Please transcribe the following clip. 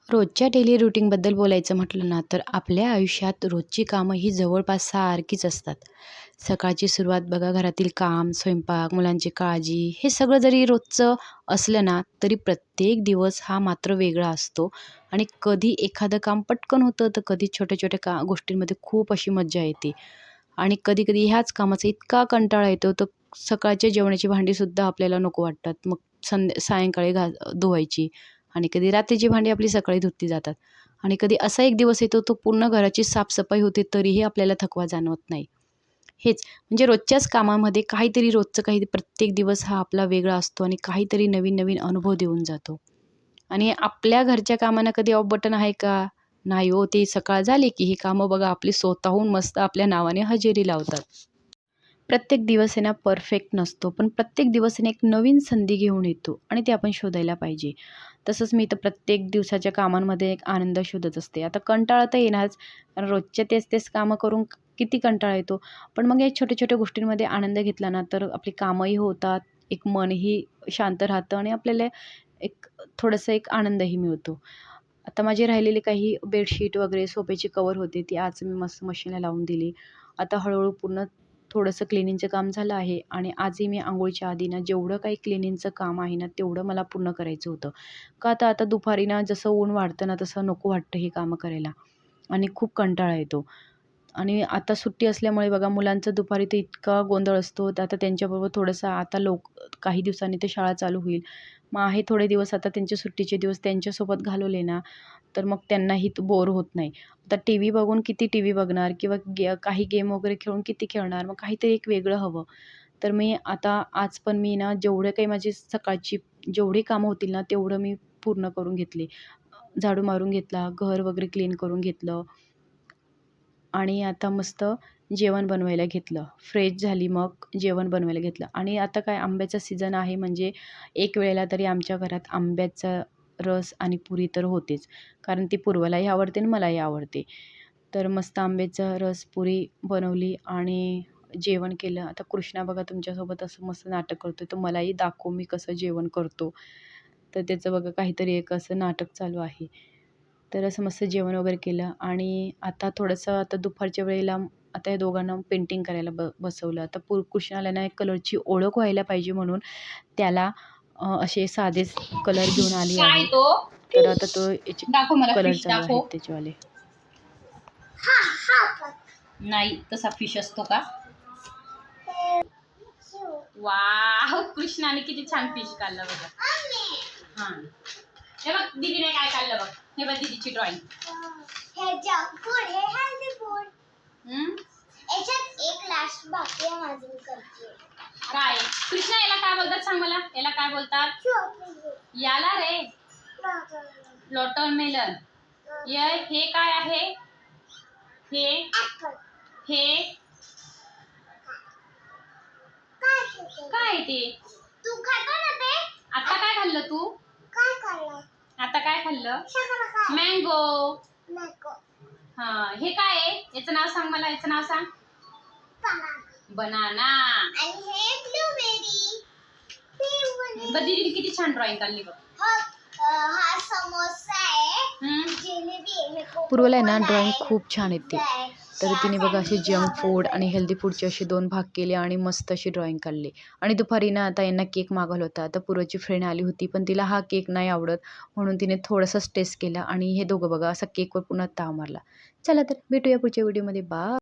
रोजच्या डेली रुटीनबद्दल बोलायचं म्हटलं ना, तर आपल्या आयुष्यात रोजची कामं ही जवळपास सारखीच असतात. सकाळची सुरुवात बघा, घरातील काम, स्वयंपाक, मुलांची काळजी हे सगळं जरी रोजचं असलं ना, तरी प्रत्येक दिवस हा मात्र वेगळा असतो आणि कधी एखादं काम पटकन होतं, तर कधी छोट्या-छोट्या गोष्टींमध्ये खूप अशी मज्जा येते आणि कधी-कधी ह्याच कामाचा इतका कंटाळा येतो, तर सकाळच्या जेवणाची भांडीसुद्धा आपल्याला नको वाटतात. मग सायंकाळी धुवायची आणि कधी रात्रीची भांडी आपली सकाळी धुतली जातात आणि कधी असा एक दिवस येतो तो पूर्ण घराची साफसफाई होते तरीही आपल्याला थकवा जाणवत नाही. हेच म्हणजे रोजच्याच कामामध्ये काहीतरी रोजचं काही प्रत्येक दिवस हा आपला वेगळा असतो आणि काहीतरी नवीन-नवीन अनुभव देऊन जातो. आणि आपल्या घरच्या कामांना कधी ऑफ बटन आहे का? नाही हो, ते सकाळ झाली की ही कामं बघा आपली स्वतःहून मस्त आपल्या नावाने हजेरी लावतात. प्रत्येक दिवस आहे ना परफेक्ट नसतो, पण प्रत्येक दिवस आहे ना एक नवीन संधी घेऊन येतो आणि ते आपण शोधायला पाहिजे. तसंच मी तर प्रत्येक दिवसाच्या कामांमध्ये एक आनंद शोधत असते. आता कंटाळा तर येणारच, कारण रोजच्या तेच-तेच कामं करून किती कंटाळा येतो. पण मग या छोट्या-छोट्या गोष्टींमध्ये आनंद घेतला ना, तर आपली कामंही होतात, एक मनही शांत राहतं आणि आपल्याला एक थोडंसं एक आनंदही मिळतो. आता माझी राहिलेली काही बेडशीट वगैरे सोफ्याची कवर होती, ती आज मी मस्त मशीनला लावून दिली. आता हळू पूर्ण थोडंसं क्लिनिंगचं काम झालं आहे आणि आजही मी अंघोळीच्या आधी ना जेवढं काही क्लिनिंगचं काम आहे ना, तेवढं मला पूर्ण करायचं होतं. का तर आता दुपारी ना जसं ऊन वाढतं ना, तसं नको वाटतं ही कामं करायला आणि खूप कंटाळा येतो. आणि आता सुट्टी असल्यामुळे बघा मुलांचं दुपारी तर इतका गोंधळ असतो. तर आता त्यांच्याबरोबर थोडंसं आता काही दिवसांनी ते शाळा चालू होईल. मग आहे थोडे दिवस आता त्यांचे सुट्टीचे दिवस त्यांच्यासोबत घालवले ना, तर मग त्यांनाही बोर होत नाही. आता टीव्ही बघून किती टीव्ही बघणार किंवा काही गेम वगैरे खेळून किती खेळणार. मग काहीतरी एक वेगळं हवं. तर मी आता आज पण मी ना जेवढे काही माझी सकाळची जेवढी कामं होतील ना, तेवढं मी पूर्ण करून घेतली. झाडू मारून घेतला, घर वगैरे क्लीन करून घेतलं आणि आता मस्त जेवण बनवायला घेतलं. फ्रेश झाली, मग जेवण बनवायला घेतलं आणि आता काय आंब्याचा सीझन आहे म्हणजे एक वेळेला तरी आमच्या घरात आंब्याचा रस आणि पुरी तर होतेच. कारण ती पूर्वालाही आवडते आणि मलाही आवडते. तर मस्त आंब्याचा रस, पुरी बनवली आणि जेवण केलं. आता कृष्णा बघा तुमच्यासोबत असं मस्त नाटक करतोय, तर मलाही दाखव मी कसं जेवण करतो. तर त्याचं बघा काहीतरी एक असं नाटक चालू आहे. तर असं मस्त जेवण वगैरे केलं आणि आता आता दुपारच्या वेळेला आता या दोघांना पेंटिंग करायला बसवलं. आता कृष्णाला ना कलरची ओळख व्हायला पाहिजे म्हणून त्याला असे साधेच कलर घेऊन आली काय आहे. तो तर आता तो याचे दाखव मला कलर फिश चालू आहेत दाखव. त्याचेवाले. नाही तसा फिश असतो का? वाव, कृष्णाने किती छान फिश काढलं बघा. हा, हे बघ दीदीने काय काढलं बघ. हे बघ दीदीची ड्रॉइंग. हे जंक फूड, हे हेल्दी फूड. याच्यात एक लास्ट बाकी आहे माझी, मी करते. काय कृष्णा, याला काय बोलतात सांग मला. याला काय बोलतात? याला रे वॉटरमेलन. हे काय आहे? हे हे काय ते? तू खाता ना ते? आता काय खाल्लं तू? काय खाल्लं? आता काय खाल्लं? काय? मँगो. मॅंगो. हा, हे काय आहे? याचं नाव सांग मला. याचं नाव सांग. बनाना. आणि हे ब्लूबेरी. दीदीने किती छान ड्रॉइंग काढली बघ. हा समोसा आहे, जिलेबी आहे, पूर्वला आहे ना ड्रॉइंग खूप छान येते. तर तिने बघा असे जंक फूड आणि हेल्दी फूडचे असे 2 भाग केले आणि मस्त अशी ड्रॉइंग काढली. आणि दुपारी ना आता यांना केक मागवला होता. आता पूर्वची फ्रेंड आली होती, पण तिला हा केक नाही आवडत म्हणून तिने थोडासाच टेस्ट केला आणि हे दोघं बघा असा केकवर पुन्हा ताव मारला. चला तर भेटूया पुढच्या व्हिडिओमध्ये. बाय.